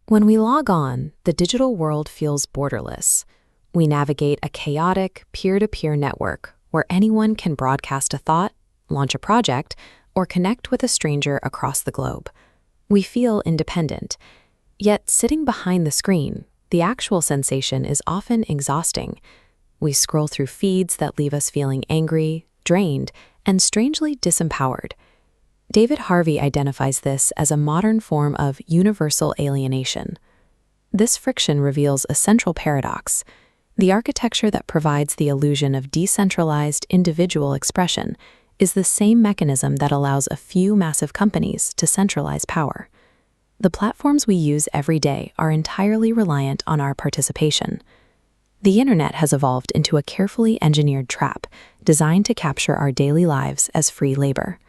When we log on, the digital world feels borderless. We navigate a chaotic, peer-to-peer network where anyone can broadcast a thought, launch a project, or connect with a stranger across the globe. We feel independent. Yet, sitting behind the screen, the actual sensation is often exhausting. We scroll through feeds that leave us feeling angry, drained, and strangely disempowered. David Harvey identifies this as a modern form of universal alienation. This friction reveals a central paradox. The architecture that provides the illusion of decentralized individual expression is the same mechanism that allows a few massive companies to centralize power. The platforms we use every day are entirely reliant on our participation. The internet has evolved into a carefully engineered trap designed to capture our daily lives as free labor.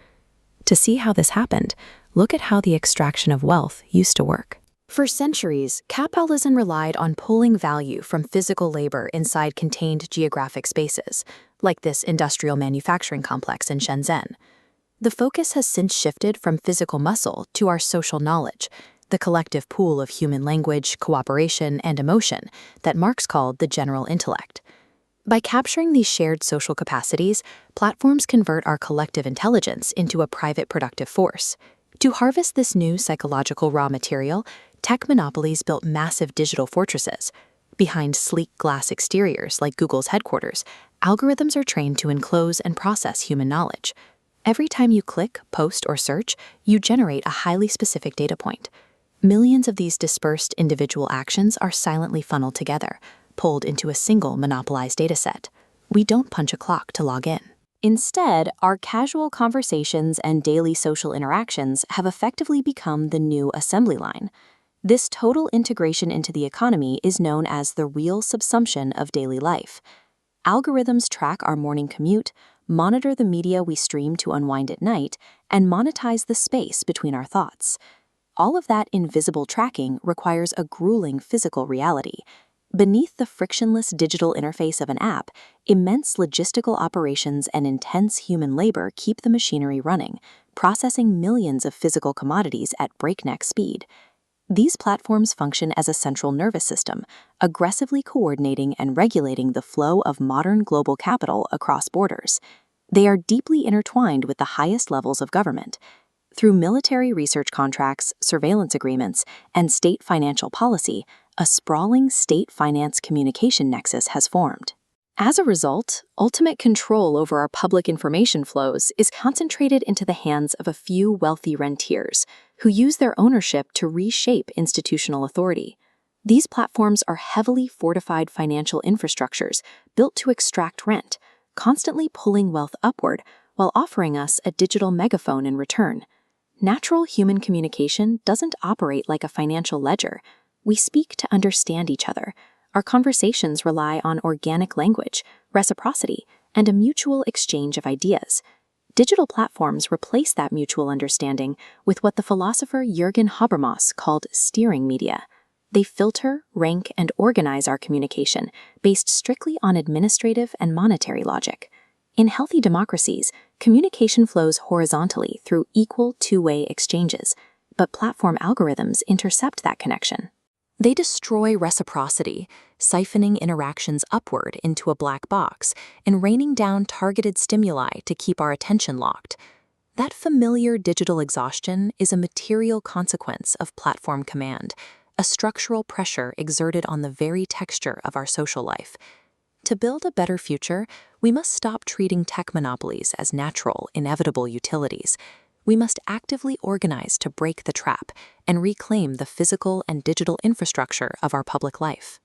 To see how this happened, look at how the extraction of wealth used to work. For centuries, capitalism relied on pulling value from physical labor inside contained geographic spaces, like this industrial manufacturing complex in Shenzhen. The focus has since shifted from physical muscle to our social knowledge, the collective pool of human language, cooperation, and emotion that Marx called the general intellect. By capturing these shared social capacities, platforms convert our collective intelligence into a private productive force. To harvest this new psychological raw material, tech monopolies built massive digital fortresses. Behind sleek glass exteriors like Google's headquarters, algorithms are trained to enclose and process human knowledge. Every time you click, post, or search, you generate a highly specific data point. Millions of these dispersed individual actions are silently funneled together, pulled into a single monopolized dataset. We don't punch a clock to log in. Instead, our casual conversations and daily social interactions have effectively become the new assembly line. This total integration into the economy is known as the real subsumption of daily life. Algorithms track our morning commute, monitor the media we stream to unwind at night, and monetize the space between our thoughts. All of that invisible tracking requires a grueling physical reality. Beneath the frictionless digital interface of an app, immense logistical operations and intense human labor keep the machinery running, processing millions of physical commodities at breakneck speed. These platforms function as a central nervous system, aggressively coordinating and regulating the flow of modern global capital across borders. They are deeply intertwined with the highest levels of government. Through military research contracts, surveillance agreements, and state financial policy, a sprawling state finance communication nexus has formed. As a result, ultimate control over our public information flows is concentrated into the hands of a few wealthy rentiers who use their ownership to reshape institutional authority. These platforms are heavily fortified financial infrastructures built to extract rent, constantly pulling wealth upward while offering us a digital megaphone in return. Natural human communication doesn't operate like a financial ledger. We speak to understand each other. Our conversations rely on organic language, reciprocity, and a mutual exchange of ideas. Digital platforms replace that mutual understanding with what the philosopher Jürgen Habermas called steering media. They filter, rank, and organize our communication based strictly on administrative and monetary logic. In healthy democracies, communication flows horizontally through equal two-way exchanges, but platform algorithms intercept that connection. They destroy reciprocity, siphoning interactions upward into a black box and raining down targeted stimuli to keep our attention locked. That familiar digital exhaustion is a material consequence of platform command, a structural pressure exerted on the very texture of our social life. To build a better future, we must stop treating tech monopolies as natural, inevitable utilities. We must actively organize to break the trap and reclaim the physical and digital infrastructure of our public life.